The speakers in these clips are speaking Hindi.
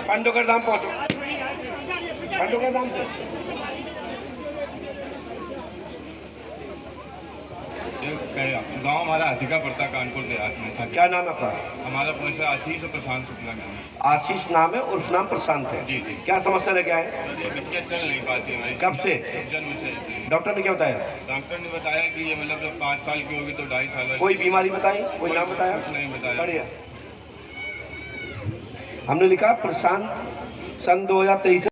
पांडुकर धाम पहुंचो, पांडुकर धाम से। गाँव हमारा अधिका पड़ता कानपुर देहात में। क्या नाम है आपका? हमारा पैसा आशीष और प्रशांत शुक्ला नाम है। आशीष नाम है और उस नाम प्रशांत है। जी जी। क्या समस्या लेके आए? ये बच्चियाँ चल नहीं पाती हमारी। कब से? जन्म से। डॉक्टर ने क्या बताया? डॉक्टर ने बताया कि ये मतलब जब 5 साल की होगी तो 2.5 साल। कोई बीमारी बताई? कोई नाम बताया? कुछ नहीं बताया। बढ़िया। हमने लिखा प्रशांत सन 2023।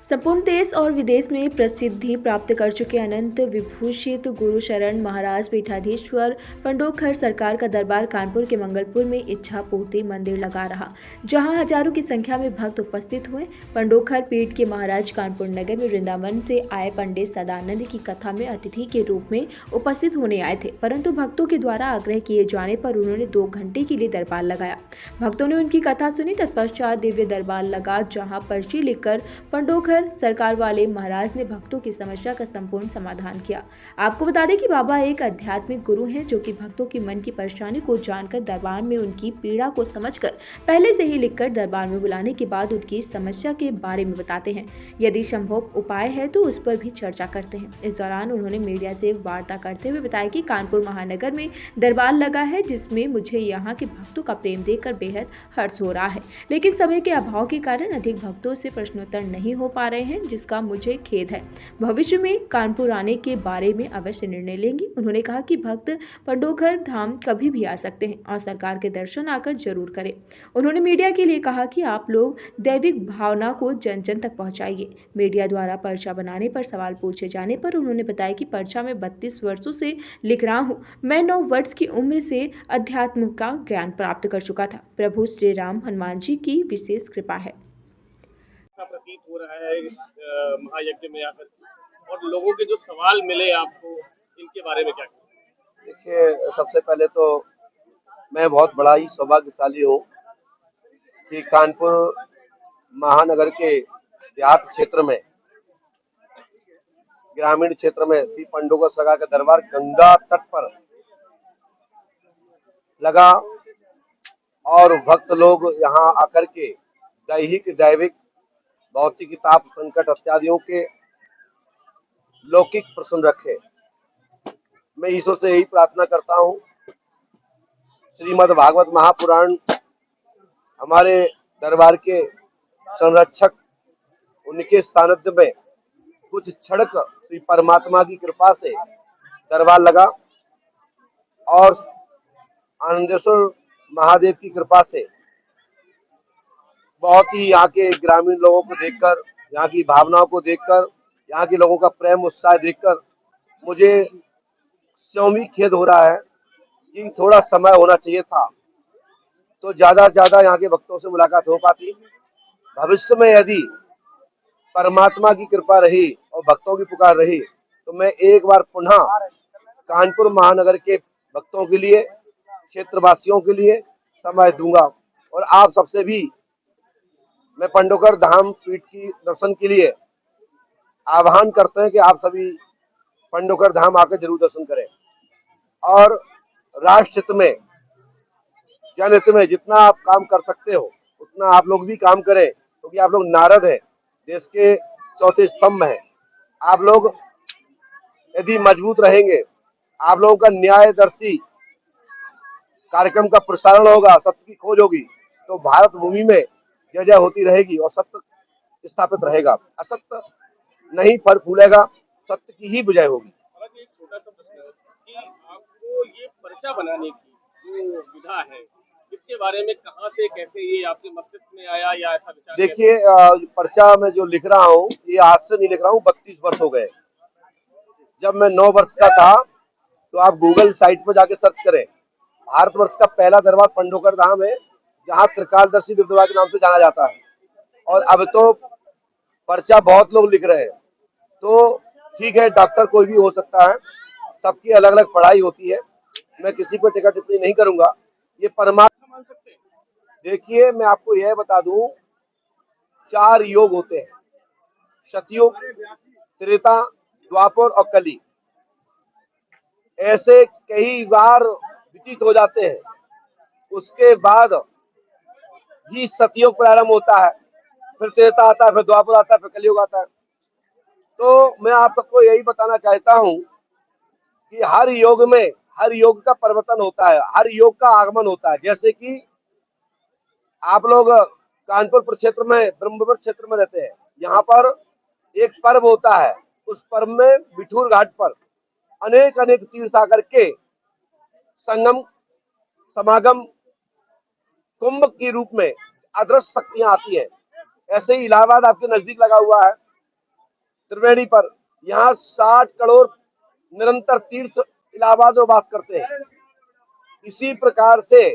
संपूर्ण देश और विदेश में प्रसिद्धि प्राप्त कर चुके अनंत विभूषित गुरु शरण महाराज पीठाधीश्वर पंडोखर सरकार का दरबार कानपुर के मंगलपुर में इच्छा पूर्ति मंदिर लगा रहा, जहां हजारों की संख्या में भक्त उपस्थित हुए। पंडोखर पीठ के महाराज कानपुर नगर में वृंदावन से आए पंडित सदानंद की कथा में अतिथि के रूप में उपस्थित होने आए थे, परंतु भक्तों के द्वारा आग्रह किए जाने पर उन्होंने 2 घंटे के लिए दरबार लगाया। भक्तों ने उनकी कथा सुनी। तत्पश्चात दिव्य दरबार लगा, जहाँ पर्ची लिखकर पंडोखर सरकार वाले महाराज ने भक्तों की समस्या का संपूर्ण समाधान किया। आपको बता दें कि बाबा एक आध्यात्मिक गुरु हैं, जो कि भक्तों की मन की परेशानी को जानकर दरबार में उनकी पीड़ा को समझकर पहले से ही लिखकर दरबार में बुलाने के बाद उनकी समस्या के बारे में बताते हैं। यदि संभव उपाय है तो उस पर भी चर्चा करते हैं। इस दौरान उन्होंने मीडिया से वार्ता करते हुए बताया कि कानपुर महानगर में दरबार लगा है, जिसमें मुझे यहाँ के भक्तों का प्रेम देखकर बेहद हर्ष हो रहा है, लेकिन समय के अभाव के कारण अधिक भक्तों से प्रश्नोत्तर नहीं हो पा रहे हैं, जिसका मुझे खेद है। भविष्य में कानपुर आने के बारे में अवश्य निर्णय लेंगे। उन्होंने कहा कि भक्त पंडोखर धाम कभी भी आ सकते हैं और सरकार के दर्शन आकर जरूर करें। उन्होंने मीडिया के लिए कहा कि आप लोग दैविक भावना को जन जन तक पहुंचाइए। मीडिया द्वारा पर्चा बनाने पर सवाल पूछे जाने पर उन्होंने बताया कि पर्चा में 32 वर्षों से लिख रहा हूँ। मैं 9 वर्ष की उम्र से अध्यात्म का ज्ञान प्राप्त कर चुका था। प्रभु श्री राम हनुमान जी की विशेष कृपा है। प्रतीत हो रहा है महायज्ञ में आकर, और लोगों के जो सवाल मिले आपको, इनके बारे में क्या कहें? देखिए, सबसे पहले तो मैं बहुत बड़ा ही सौभाग्यशाली हूँ कि कानपुर महानगर के देहात क्षेत्र में, ग्रामीण क्षेत्र में श्री पंडोखर सरकार का दरबार गंगा तट पर लगा और भक्त लोग यहाँ आकर के दैहिक, दैविक, भौतिक ताप, संकट इत्यादियों के लौकिक प्रश्न रखे। मैं ईश्वर से यही प्रार्थना करता हूँ, श्रीमद् भागवत महापुराण हमारे दरबार के संरक्षक, उनके सानिध्य में कुछ क्षणक श्री परमात्मा की कृपा से दरबार लगा और आनंदेश्वर महादेव की कृपा से बहुत ही यहाँ के ग्रामीण लोगों को देखकर, यहाँ की भावनाओं को देखकर, यहाँ के लोगों का प्रेम उत्साह देखकर मुझे स्वयं ही खेद हो रहा है कि थोड़ा समय होना चाहिए था तो ज्यादा से ज्यादा यहाँ के भक्तों से मुलाकात हो पाती। भविष्य में यदि परमात्मा की कृपा रही और भक्तों की पुकार रही तो मैं एक बार पुनः कानपुर महानगर के भक्तों के लिए, क्षेत्रवासियों के लिए समय दूंगा। और आप सबसे भी मैं पंडोखर धाम पीठ की दर्शन के लिए आह्वान करते हैं कि आप सभी पंडोखर धाम आकर जरूर दर्शन करें और राष्ट्र हित में, जनहित में जितना आप काम कर सकते हो उतना आप लोग भी काम करें, क्योंकि आप लोग नारद हैं, देश के चौथे स्तंभ हैं। आप लोग यदि मजबूत रहेंगे, आप लोगों का न्यायदर्शी कार्यक्रम का प्रसारण होगा, सत्य की खोज होगी, तो भारत भूमि में जय जय होती रहेगी और सत्य स्थापित रहेगा। असत्य नहीं फल फूलेगा, सत्य की ही विजय होगी। एक छोटा सा प्रश्न है कि आपको ये पर्चा बनाने की जो विधा है, इसके बारे में कहाँ से, कैसे ये आपके मस्तिष्क में आया, या ऐसा विचार? देखिए, पर्चा में जो लिख रहा हूँ ये आज से नहीं लिख रहा हूँ, 32 वर्ष हो गए। जब मैं 9 वर्ष का था तो आप गूगल साइट पर जाके सर्च करें, भारतवर्ष का पहला दरबार पंडोखर धाम है, जहाँ त्रिकालदर्शी दिव्य दरबार के नाम से जाना जाता है। और अब तो पर्चा बहुत लोग लिख रहे हैं, तो ठीक है, डॉक्टर कोई भी हो सकता है, सबकी अलग अलग पढ़ाई होती है, मैं किसी पर टिप्पणी टिप्पणी नहीं करूंगा। ये परमात्मा मान सकते हैं। देखिए, मैं आपको यह बता दूं, 4 योग होते हैं, सतयुग, त्रेता, द्वापर और कली। ऐसे कई बार व्यतीत हो जाते हैं, उसके बाद ही सतयुग प्रारंभ होता है, फिर त्रेता आता है, फिर द्वापर आता है, फिर कलयुग आता है। तो मैं आप सबको यही बताना चाहता हूँ कि हर योग का परिवर्तन होता है, हर योग का आगमन होता है। जैसे कि आप लोग कानपुर प्रक्षेत्र में, ब्रह्मपुर क्षेत्र में रहते हैं, यहाँ पर एक पर्व होता है। उस पर्व में बिठूर घाट पर अनेक तीर्थ आकर के संगम समागम कुंभ के रूप में अदृश्य शक्तियां आती हैं। ऐसे ही इलाहाबाद आपके नजदीक लगा हुआ है, त्रिवेणी पर, यहाँ 60 करोड़ निरंतर तीर्थ इलाहाबाद में वास करते हैं। इसी प्रकार से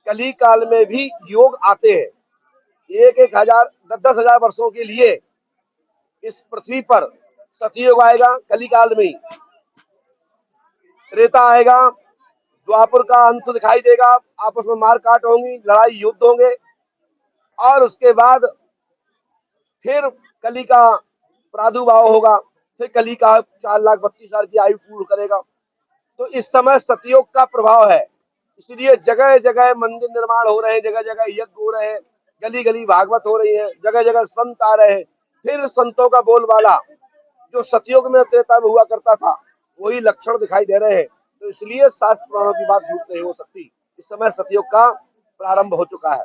कली काल में भी योग आते हैं। 1,000 10,000 वर्षों के लिए इस पृथ्वी पर सतयुग आएगा, कली काल में ही त्रेता आएगा, द्वापर का अंश दिखाई देगा, आपस में मार काट होंगी, लड़ाई युद्ध होंगे, और उसके बाद फिर कली का प्रादुर्भाव होगा, फिर कली का 4,32,000 की आयु पूर्ण करेगा। तो इस समय सतयुग का प्रभाव है, इसलिए जगह जगह मंदिर निर्माण हो रहे हैं, जगह जगह यज्ञ हो रहे हैं, गली गली भागवत हो रही है, जगह जगह संत आ रहे हैं। फिर संतों का बोलबाला जो सतयुग में त्रेता में हुआ करता था, वही लक्षण दिखाई दे रहे हैं। तो इसलिए शास्त्र पुराणों की बात झूठ नहीं हो सकती। इस समय सतयुग का प्रारंभ हो चुका है।